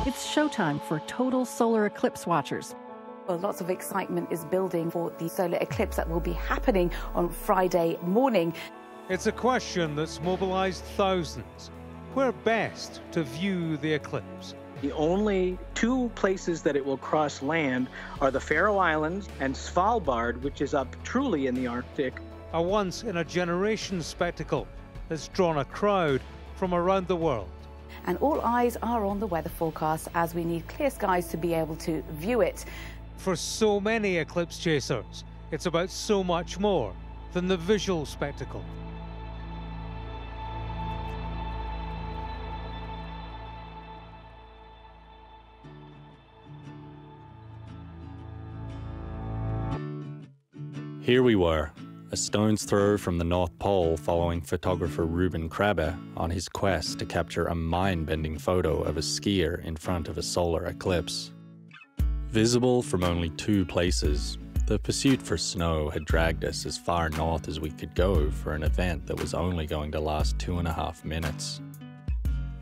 It's showtime for total solar eclipse watchers. Well, lots of excitement is building for the solar eclipse that will be happening on Friday morning. It's a question that's mobilized thousands. Where best to view the eclipse? The only two places that it will cross land are the Faroe Islands and Svalbard, which is up truly in the Arctic. A once-in-a-generation spectacle that's drawn a crowd from around the world. And all eyes are on the weather forecast as we need clear skies to be able to view it. For so many eclipse chasers, it's about so much more than the visual spectacle. Here we were, a stone's throw from the North Pole, following photographer Ruben Krabbe on his quest to capture a mind-bending photo of a skier in front of a solar eclipse. Visible from only two places, the pursuit for snow had dragged us as far north as we could go for an event that was only going to last 2.5 minutes.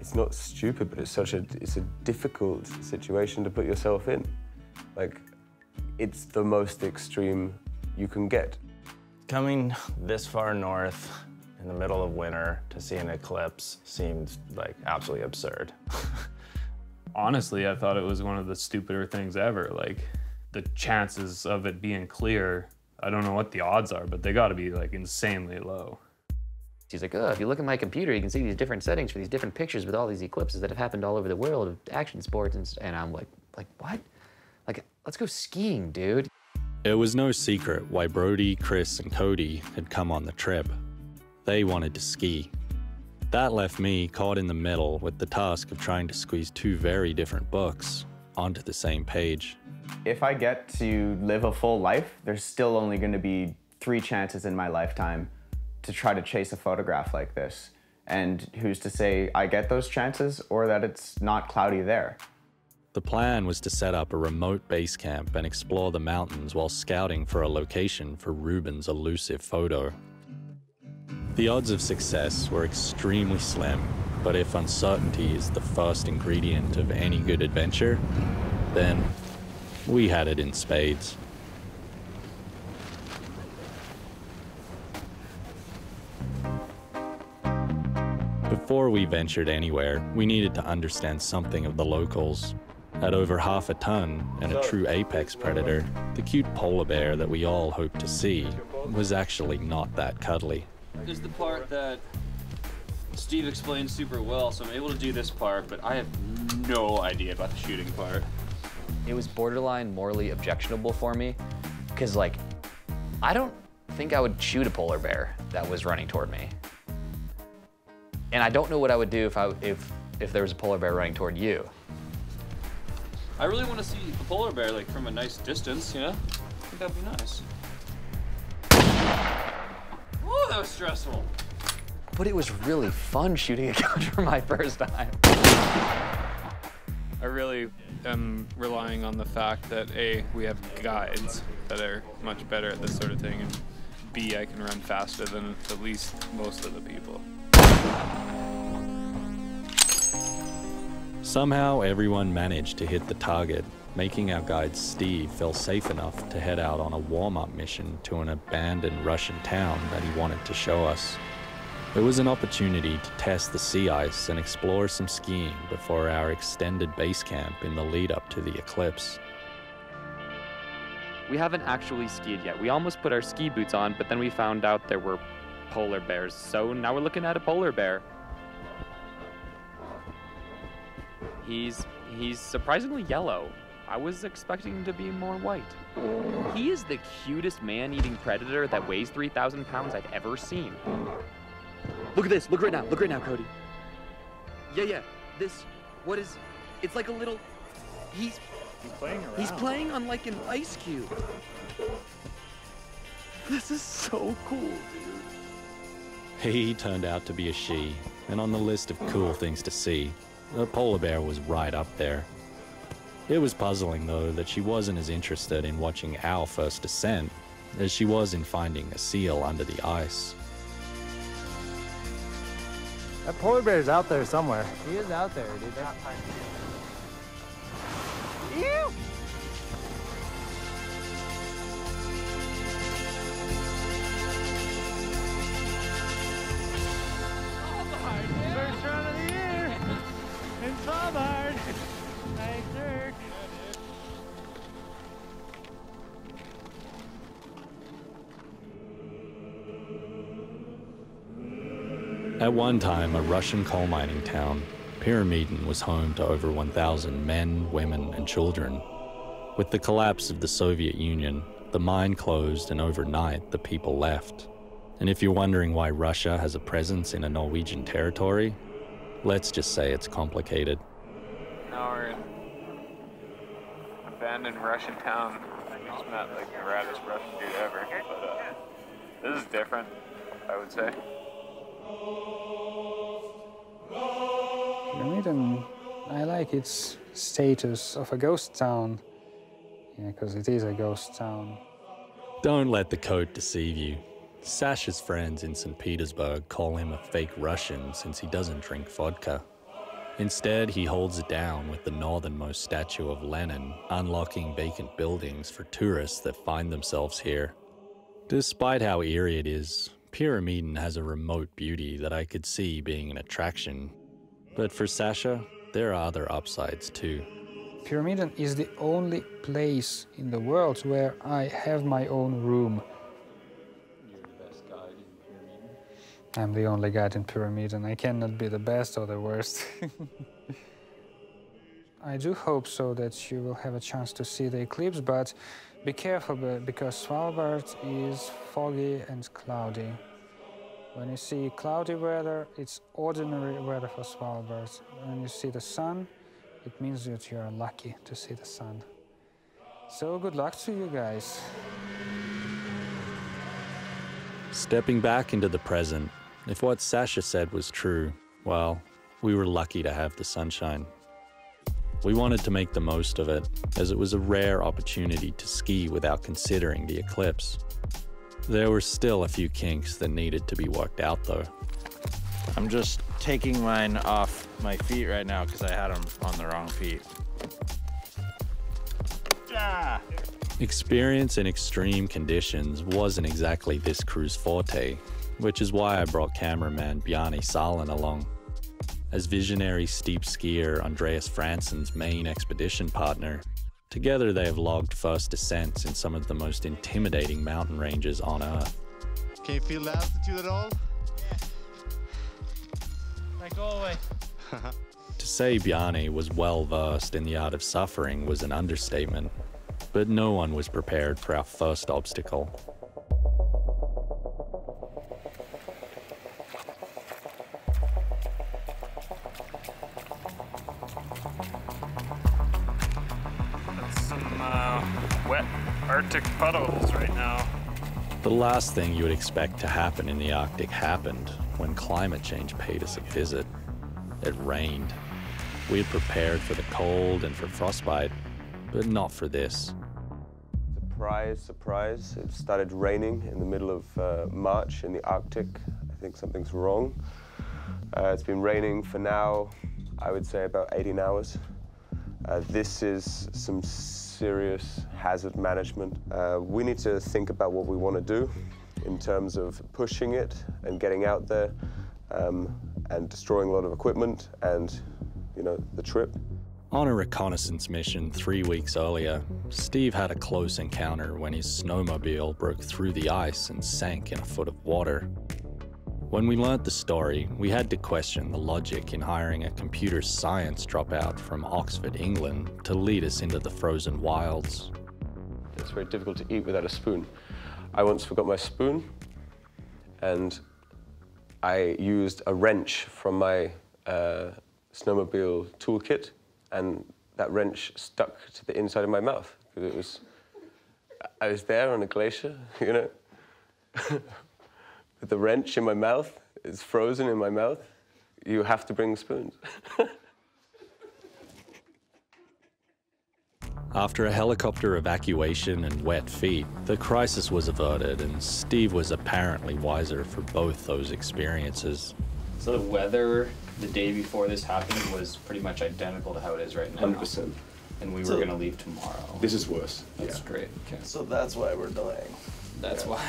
It's not stupid, but it's a difficult situation to put yourself in. Like, it's the most extreme you can get. Coming this far north in the middle of winter to see an eclipse seemed like absolutely absurd. Honestly, I thought it was one of the stupider things ever. Like, the chances of it being clear, I don't know what the odds are, but they gotta be like insanely low. He's like, oh, if you look at my computer, you can see these different settings for these different pictures with all these eclipses that have happened all over the world of action sports. And I'm like, what? Like, let's go skiing, dude. It was no secret why Brody, Chris, and Cody had come on the trip. They wanted to ski. That left me caught in the middle with the task of trying to squeeze two very different books onto the same page. If I get to live a full life, there's still only going to be 3 chances in my lifetime to try to chase a photograph like this. And who's to say I get those chances or that it's not cloudy there? The plan was to set up a remote base camp and explore the mountains while scouting for a location for Ruben's elusive photo. The odds of success were extremely slim, but if uncertainty is the first ingredient of any good adventure, then we had it in spades. Before we ventured anywhere, we needed to understand something of the locals. At over half a ton and a true apex predator, the cute polar bear that we all hoped to see was actually not that cuddly. This is the part that Steve explained super well, so I'm able to do this part, but I have no idea about the shooting part. It was borderline morally objectionable for me, because like, I don't think I would shoot a polar bear that was running toward me. And I don't know what I would do if there was a polar bear running toward you. I really want to see a polar bear like from a nice distance, you know? I think that'd be nice. Oh, that was stressful. But it was really fun shooting a gun for my first time. I really am relying on the fact that A, we have guides that are much better at this sort of thing, and B, I can run faster than at least most of the people. Somehow everyone managed to hit the target, making our guide Steve feel safe enough to head out on a warm-up mission to an abandoned Russian town that he wanted to show us. It was an opportunity to test the sea ice and explore some skiing before our extended base camp in the lead-up to the eclipse. We haven't actually skied yet. We almost put our ski boots on, but then we found out there were polar bears, so now we're looking at a polar bear. He's surprisingly yellow. I was expecting him to be more white. He is the cutest man-eating predator that weighs 3,000 pounds I've ever seen. Look at this, look right now, Cody. Yeah, what is, it's like a little, he's playing around. He's playing on like an ice cube. This is so cool, dude. He turned out to be a she, and on the list of cool things to see, the polar bear was right up there. It was puzzling, though, that she wasn't as interested in watching our first descent as she was in finding a seal under the ice. That polar bear's out there somewhere. He is out there, dude. Ew! First run of the year in Svalbard. Nice work. At one time, a Russian coal mining town, Pyramiden was home to over 1,000 men, women, and children. With the collapse of the Soviet Union, the mine closed and overnight the people left. And if you're wondering why Russia has a presence in a Norwegian territory, let's just say it's complicated. Now we're in an abandoned Russian town. I just met like the raddest Russian dude ever. But this is different, I would say. Pyramiden, I like its status of a ghost town. Yeah, because it is a ghost town. Don't let the coat deceive you. Sasha's friends in St. Petersburg call him a fake Russian since he doesn't drink vodka. Instead, he holds it down with the northernmost statue of Lenin, unlocking vacant buildings for tourists that find themselves here. Despite how eerie it is, Pyramiden has a remote beauty that I could see being an attraction. But for Sasha, there are other upsides too. Pyramiden is the only place in the world where I have my own room. You're the best guide in Pyramiden. I'm the only guide in Pyramiden. I cannot be the best or the worst. I do hope so that you will have a chance to see the eclipse, but be careful because Svalbard is foggy and cloudy. When you see cloudy weather, it's ordinary weather for Svalbard. When you see the sun, it means that you are lucky to see the sun. So good luck to you guys. Stepping back into the present, if what Sasha said was true, well, we were lucky to have the sunshine. We wanted to make the most of it, as it was a rare opportunity to ski without considering the eclipse. There were still a few kinks that needed to be worked out though. I'm just taking mine off my feet right now because I had them on the wrong feet. Ah! Experience in extreme conditions wasn't exactly this crew's forte, which is why I brought cameraman Bjarne Salen along. As visionary steep skier Andreas Fransen's main expedition partner, together they have logged first descents in some of the most intimidating mountain ranges on Earth. Can you feel the altitude at all? Yeah. Like always. To say Bjarne was well-versed in the art of suffering was an understatement, but no one was prepared for our first obstacle. Wet Arctic puddles right now. The last thing you would expect to happen in the Arctic happened when climate change paid us a visit. It rained. We had prepared for the cold and for frostbite, but not for this. Surprise, surprise. It started raining in the middle of March in the Arctic. I think something's wrong. It's been raining for now, I would say about 18 hours. This is some serious hazard management. We need to think about what we want to do in terms of pushing it and getting out there and destroying a lot of equipment and, you know, the trip. On a reconnaissance mission 3 weeks earlier, Steve had a close encounter when his snowmobile broke through the ice and sank in a foot of water. When we learnt the story, we had to question the logic in hiring a computer science dropout from Oxford, England, to lead us into the frozen wilds. It's very difficult to eat without a spoon. I once forgot my spoon, and I used a wrench from my snowmobile toolkit, and that wrench stuck to the inside of my mouth, because I was there on a glacier, you know, with the wrench in my mouth. It's frozen in my mouth. You have to bring spoons. After a helicopter evacuation and wet feet, the crisis was averted, and Steve was apparently wiser for both those experiences. So the weather the day before this happened was pretty much identical to how it is right now. 100%. And we were going to leave tomorrow. This is worse. That's great. Okay. So that's why we're delaying. That's why.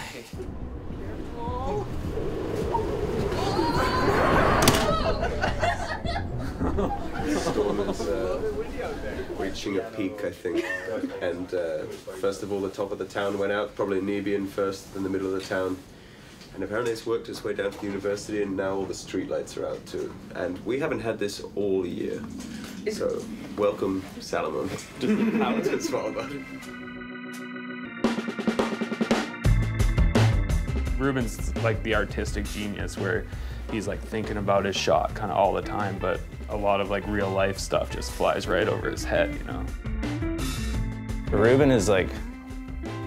The storm is reaching a peak, I think. And first of all, the top of the town went out, probably Nebian first, then the middle of the town. And apparently it's worked its way down to the university, and now all the street lights are out too. And we haven't had this all year. So, welcome, Salomon, to the palace at Svalbard. Ruben's like the artistic genius where he's like thinking about his shot kind of all the time, but a lot of like real life stuff just flies right over his head, you know? Ruben is like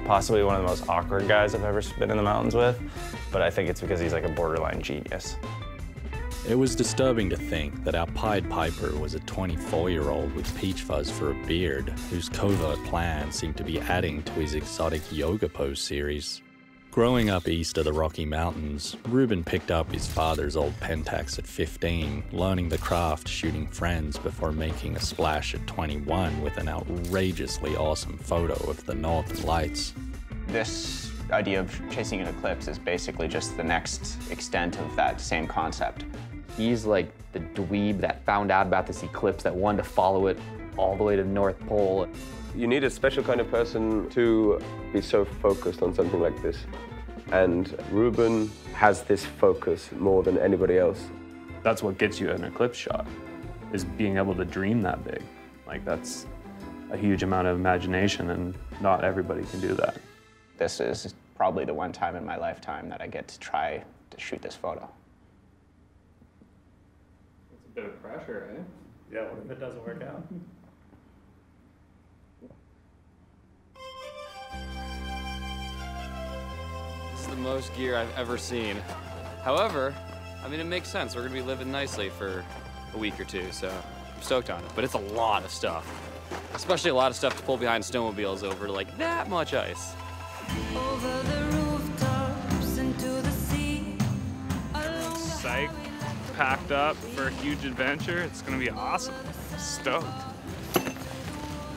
possibly one of the most awkward guys I've ever been in the mountains with, but I think it's because he's like a borderline genius. It was disturbing to think that our Pied Piper was a 24-year-old with peach fuzz for a beard, whose covert plan seemed to be adding to his exotic yoga pose series. Growing up east of the Rocky Mountains, Ruben picked up his father's old Pentax at 15, learning the craft shooting friends before making a splash at 21 with an outrageously awesome photo of the Northern Lights. This idea of chasing an eclipse is basically just the next extent of that same concept. He's like the dweeb that found out about this eclipse that wanted to follow it all the way to the North Pole. You need a special kind of person to be so focused on something like this. And Ruben has this focus more than anybody else. That's what gets you an eclipse shot, is being able to dream that big. Like, that's a huge amount of imagination, and not everybody can do that. This is probably the one time in my lifetime that I get to try to shoot this photo. It's a bit of pressure, eh? Yeah, what if it doesn't work out? This is the most gear I've ever seen. However, I mean, it makes sense. We're gonna be living nicely for a week or two, so I'm stoked on it. But it's a lot of stuff. Especially a lot of stuff to pull behind snowmobiles over like that much ice. Over the rooftops into the sea. Psyched, packed up for a huge adventure. It's gonna be awesome. Stoked.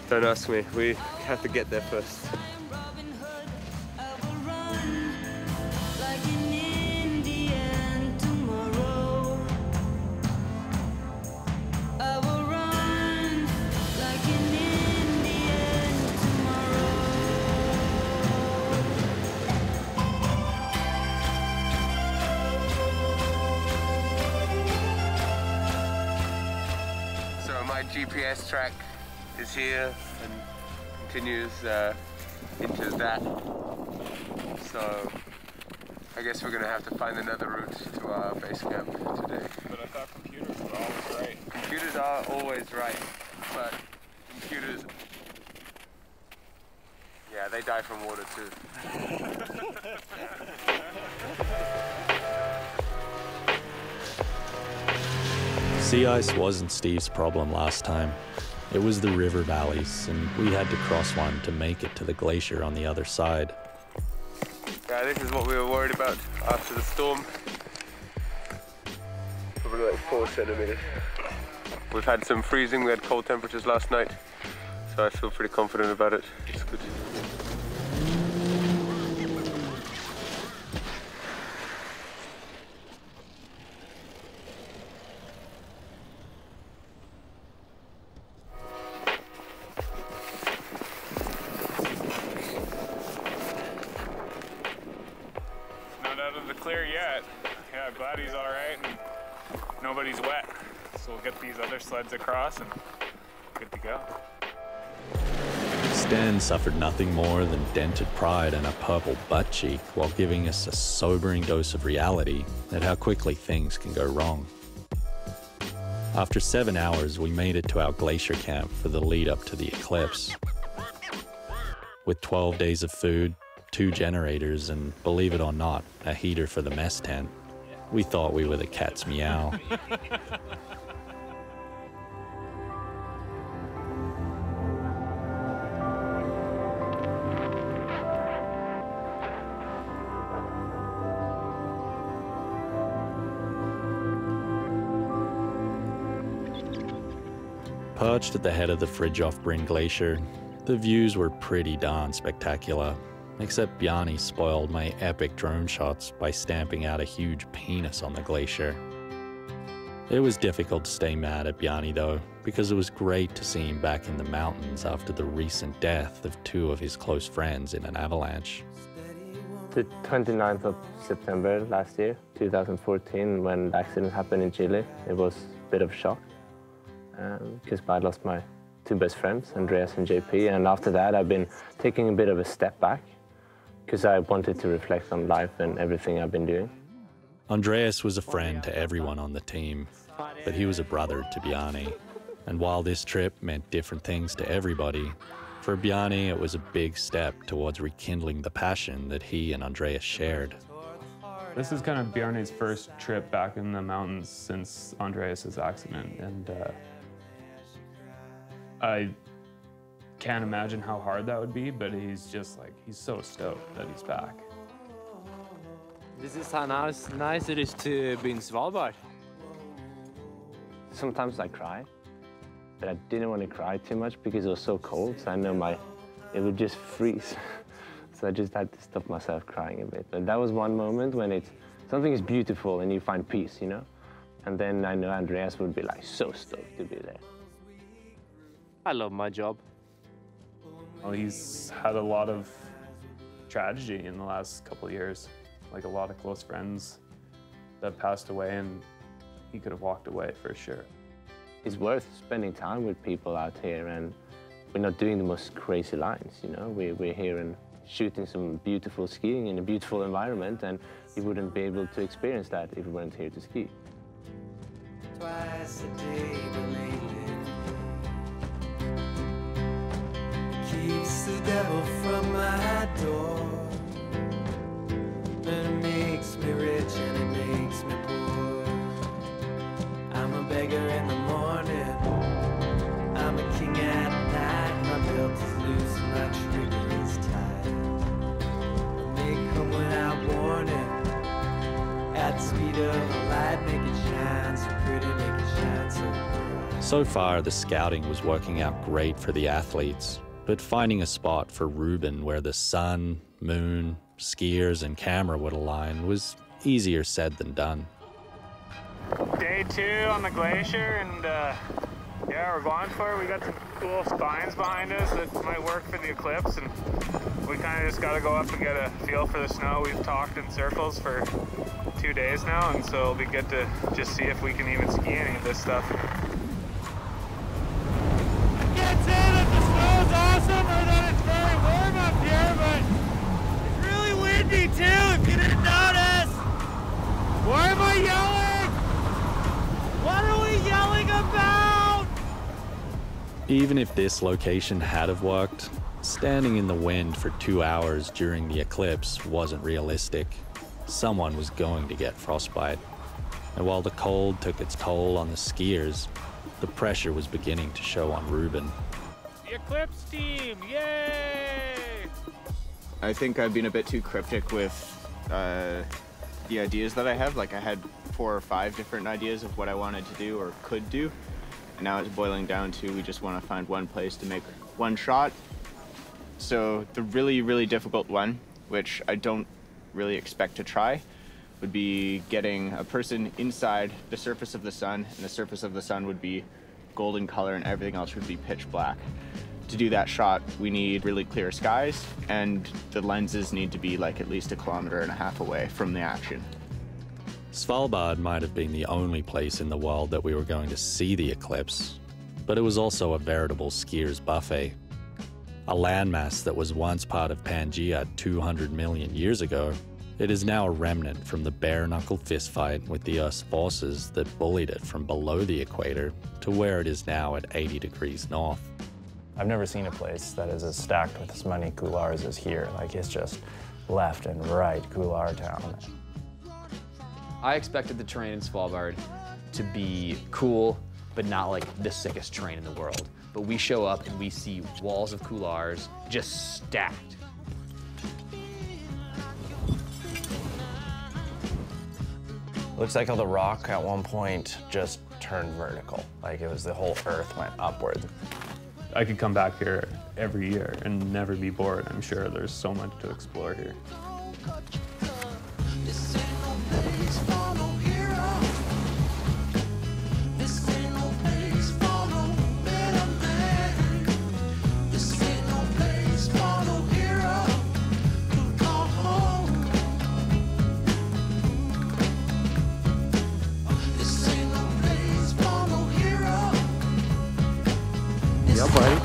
Don't ask me, we have to get there first. Like an Indian tomorrow. I will run like an Indian tomorrow. So my GPS track is here and continues into that. So I guess we're gonna have to find another route to our base camp today. But I thought computers were always right. Computers are always right, but computers, yeah, they die from water too. Sea ice wasn't Steve's problem last time. It was the river valleys, and we had to cross one to make it to the glacier on the other side. Yeah, this is what we were worried about after the storm. Probably like 4 centimeters. We've had some freezing, we had cold temperatures last night, so I feel pretty confident about it. It's good. Not out of the clear yet. Yeah, glad he's all right and nobody's wet. So we'll get these other sleds across and good to go. Stan suffered nothing more than dented pride and a purple butt cheek while giving us a sobering dose of reality at how quickly things can go wrong. After 7 hours, we made it to our glacier camp for the lead up to the eclipse. With 12 days of food, 2 generators, and believe it or not, a heater for the mess tent, we thought we were the cat's meow. Perched at the head of the Fridtjof Bryn Glacier, the views were pretty darn spectacular, except Bjarne spoiled my epic drone shots by stamping out a huge penis on the glacier. It was difficult to stay mad at Bjarne though, because it was great to see him back in the mountains after the recent death of two of his close friends in an avalanche. The 29th of September last year, 2014, when the accident happened in Chile, it was a bit of a shock because I lost my two best friends, Andreas and JP, and after that I've been taking a bit of a step back because I wanted to reflect on life and everything I've been doing. Andreas was a friend to everyone on the team, but he was a brother to Bjarne. And while this trip meant different things to everybody, for Bjarne it was a big step towards rekindling the passion that he and Andreas shared. This is kind of Bjarne's first trip back in the mountains since Andreas' accident, and I can't imagine how hard that would be, but he's just like, he's so stoked that he's back. This is how nice it is to be in Svalbard. Sometimes I cry, but I didn't want to cry too much because it was so cold, so I know it would just freeze. So I just had to stop myself crying a bit. But that was one moment when something is beautiful and you find peace, you know? And then I know Andreas would be like so stoked to be there. I love my job. Well, he's had a lot of tragedy in the last couple of years. Like a lot of close friends that passed away, and he could have walked away for sure. It's worth spending time with people out here, and we're not doing the most crazy lines, you know? We're here and shooting some beautiful skiing in a beautiful environment, and you wouldn't be able to experience that if you weren't here to ski. Twice a day belated keeps the devil from my door. And it makes me rich and it makes me poor. I'm a beggar in the morning, I'm a king at night. My belt is loose and my trigger is tight. And they come without warning, at the speed of a light. Make it shine so pretty, make it shine so bright. So far, the scouting was working out great for the athletes, but finding a spot for Ruben where the sun, moon, skiers and camera would align was easier said than done. Day 2 on the glacier, and yeah, we're going for it. We got some cool spines behind us that might work for the Eclipse, and we kind of just got to go up and get a feel for the snow. We've talked in circles for 2 days now, and so it'll be good to just see if we can even ski any of this stuff. I can't say that the snow is awesome or that it's very warm up here, but it's really windy too, if you didn't notice. Why am I yelling? What are we yelling about? Even if this location had have worked, standing in the wind for 2 hours during the eclipse wasn't realistic. Someone was going to get frostbite. And while the cold took its toll on the skiers, the pressure was beginning to show on Ruben. The Eclipse team, yay! I think I've been a bit too cryptic with the ideas that I have. Like I had 4 or 5 different ideas of what I wanted to do or could do. And now it's boiling down to we just want to find one place to make one shot. So the really, really difficult one, which I don't really expect to try, would be getting a person inside the surface of the sun, and the surface of the sun would be golden color and everything else would be pitch black. To do that shot, we need really clear skies, and the lenses need to be like at least 1.5 kilometers away from the action. Svalbard might have been the only place in the world that we were going to see the eclipse, but it was also a veritable skier's buffet. A landmass that was once part of Pangaea 200 million years ago, it is now a remnant from the bare-knuckle fistfight with the Earth's forces that bullied it from below the equator to where it is now at 80 degrees north. I've never seen a place that is as stacked with as many couloirs as here. Like, it's just left and right couloir town. I expected the terrain in Svalbard to be cool, but not like the sickest terrain in the world. But we show up and we see walls of couloirs just stacked. Looks like how the rock at one point just turned vertical. Like it was the whole earth went upward. I could come back here every year and never be bored. I'm sure there's so much to explore here. Yeah, buddy.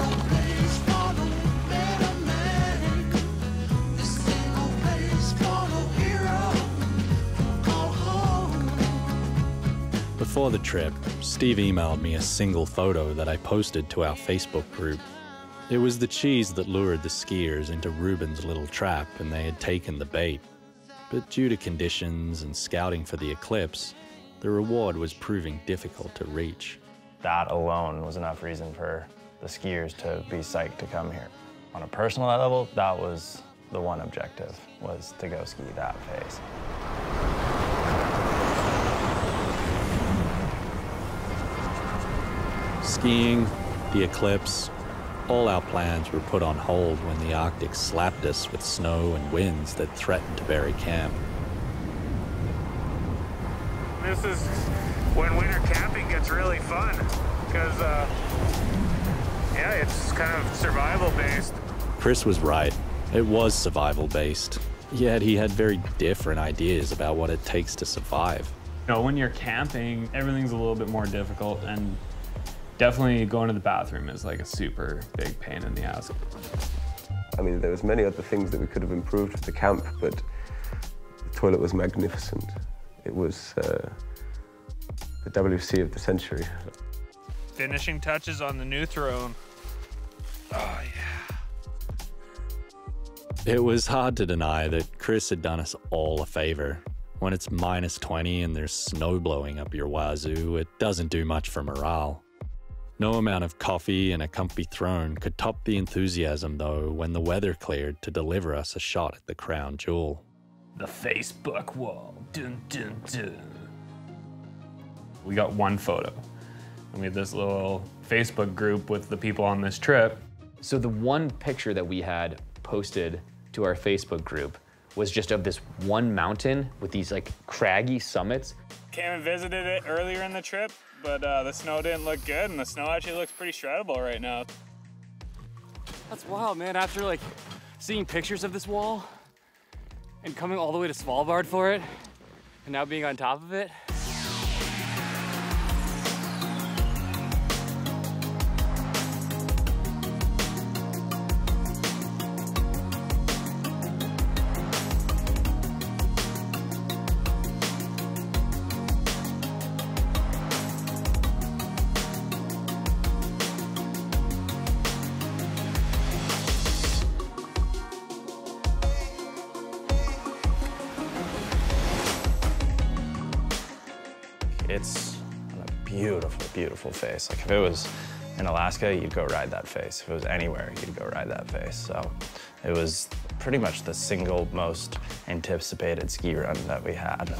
Before the trip, Steve emailed me a single photo that I posted to our Facebook group. It was the cheese that lured the skiers into Ruben's little trap, and they had taken the bait. But due to conditions and scouting for the Eclipse, the reward was proving difficult to reach. That alone was enough reason for the skiers to be psyched to come here. On a personal level, that was the one objective, was to go ski that face. Skiing, the Eclipse, all our plans were put on hold when the Arctic slapped us with snow and winds that threatened to bury camp. This is when winter camping gets really fun, because yeah, it's kind of survival based. Chris was right. It was survival based. Yet he had very different ideas about what it takes to survive. You know, when you're camping, everything's a little bit more difficult, and definitely going to the bathroom is like a super big pain in the ass. I mean, there was many other things that we could have improved with the camp, but the toilet was magnificent. It was the WC of the century. Finishing touches on the new throne. Oh, yeah. It was hard to deny that Chris had done us all a favor. When it's minus 20 and there's snow blowing up your wazoo, it doesn't do much for morale. No amount of coffee and a comfy throne could top the enthusiasm, though, when the weather cleared to deliver us a shot at the crown jewel. The Facebook wall. Dun, dun, dun. We got one photo, and we had this little Facebook group with the people on this trip. So the one picture that we had posted to our Facebook group was just of this one mountain with these like craggy summits. Came and visited it earlier in the trip, but the snow didn't look good, and the snow actually looks pretty shreddable right now. That's wild, man. After like seeing pictures of this wall and coming all the way to Svalbard for it, and now being on top of it. It's a beautiful, beautiful face. Like if it was in Alaska, you'd go ride that face. If it was anywhere, you'd go ride that face. So it was pretty much the single most anticipated ski run that we had.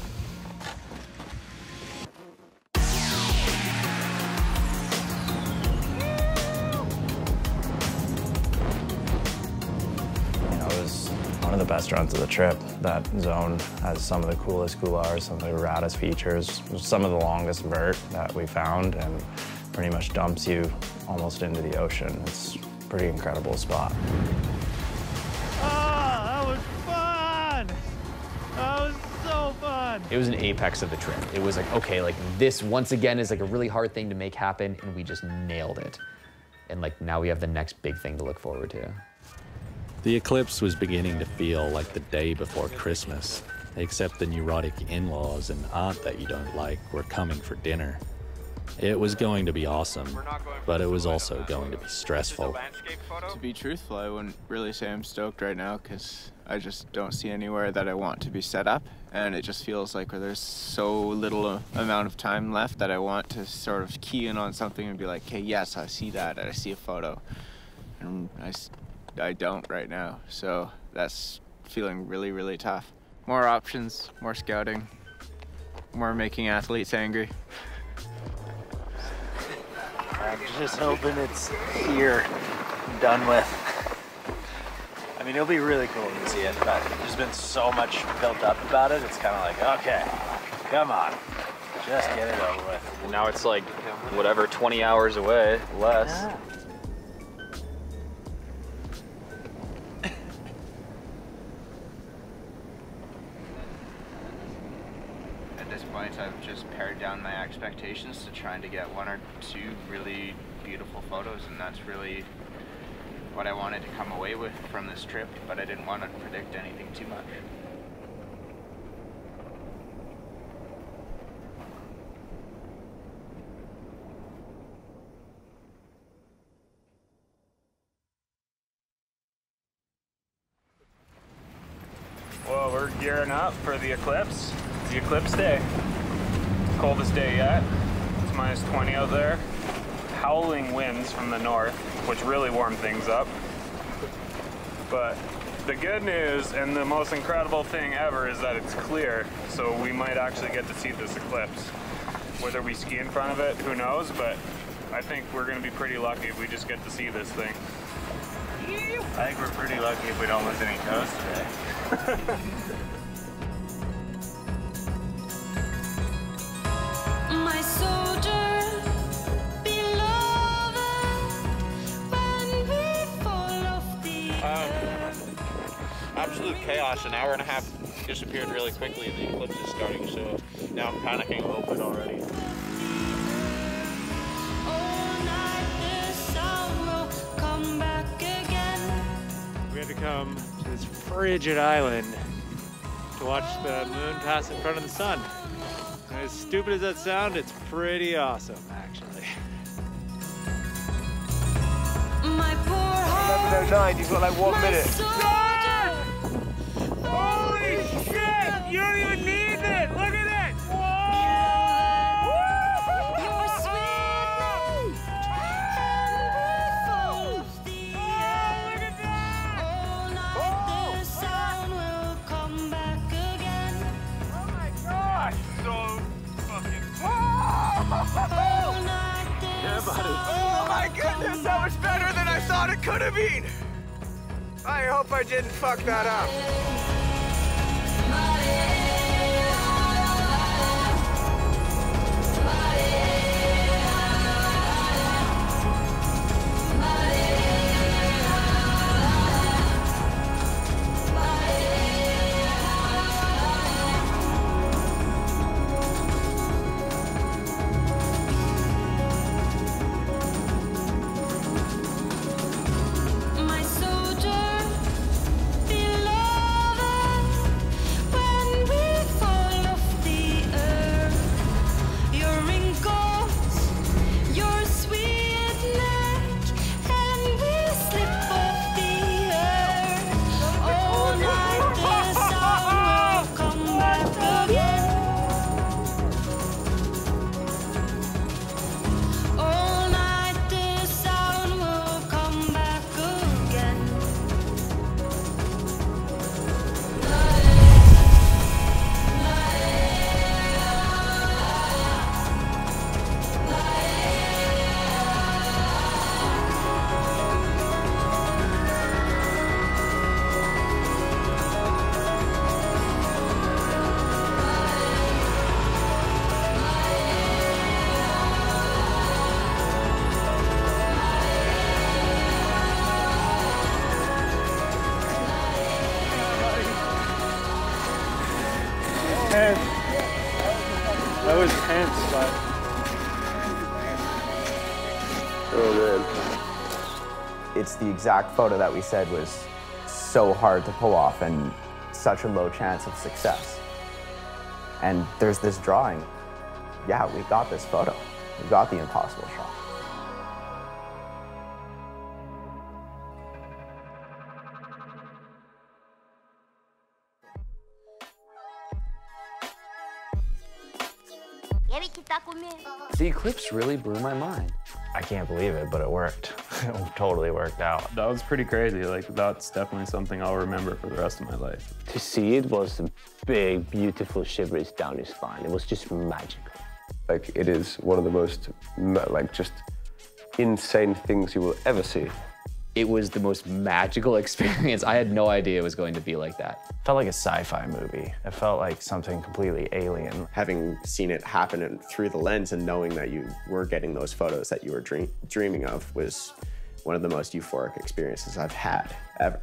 One of the best runs of the trip. That zone has some of the coolest couloirs, some of the raddest features, some of the longest vert that we found, and pretty much dumps you almost into the ocean. It's a pretty incredible spot. Oh, that was fun! That was so fun! It was an apex of the trip. It was like, okay, like this once again is like a really hard thing to make happen, and we just nailed it. And like now we have the next big thing to look forward to. The Eclipse was beginning to feel like the day before Christmas, except the neurotic in-laws and aunt that you don't like were coming for dinner. It was going to be awesome, but it was also going to be stressful. To be truthful, I wouldn't really say I'm stoked right now because I just don't see anywhere that I want to be set up, and it just feels like there's so little amount of time left that I want to sort of key in on something and be like, hey, yes, I see that, I see a photo. And I don't right now, so that's feeling really, really tough. More options, more scouting, more making athletes angry. I'm just hoping it's here, done with. I mean, it'll be really cool to see it, but there's been so much built up about it, it's kind of like, okay, come on, just get it over with. And now it's like, whatever, 20 hours away, less. Yeah. At this point, I've just pared down my expectations to trying to get one or two really beautiful photos, and that's really what I wanted to come away with from this trip, but I didn't want to predict anything too much. Well, we're gearing up for the eclipse. It's the eclipse day. Coldest day yet. It's minus 20 out there. Howling winds from the north, which really warm things up. But the good news and the most incredible thing ever is that it's clear, so we might actually get to see this eclipse. Whether we ski in front of it, who knows, but I think we're gonna be pretty lucky if we just get to see this thing. I think we're pretty lucky if we don't lose any toes today. My soldier, beloved, when we fall off the Absolute chaos. An hour and a half disappeared really quickly and the eclipse is starting, so now I'm panicking a little bit already. all night, the sound will come back again. We had to come to this frigid island to watch the moon pass in front of the sun. And as stupid as that sounds, it's pretty awesome, actually. My poor heart, 11:09, you've got like 1 minute. Holy shit! You don't even need it! Look at it! your sweet fall off the all night, the sound will come back again. Oh my gosh! So fucking All night, the Yeah, buddy. Oh my goodness, that was better than I thought it could have been. I hope I didn't fuck that up. my soldier, beloved, when we fall off the earth, your wrinkles, your sweet neck, and we slip off the earth. All night, the sound will come back again. All night, the sound will come back again. tense. That was tense, but Oh man. It's the exact photo that we said was so hard to pull off and such a low chance of success. And there's this drawing. Yeah, we got this photo. We got the impossible shot. The eclipse really blew my mind. I can't believe it, but it worked. It totally worked out. That was pretty crazy. Like, that's definitely something I'll remember for the rest of my life. To see it was a big, beautiful shivers down your spine. It was just magical. Like, it is one of the most, like, just insane things you will ever see. It was the most magical experience. I had no idea it was going to be like that. It felt like a sci-fi movie. It felt like something completely alien. Having seen it happen through the lens and knowing that you were getting those photos that you were dreaming of was one of the most euphoric experiences I've had ever.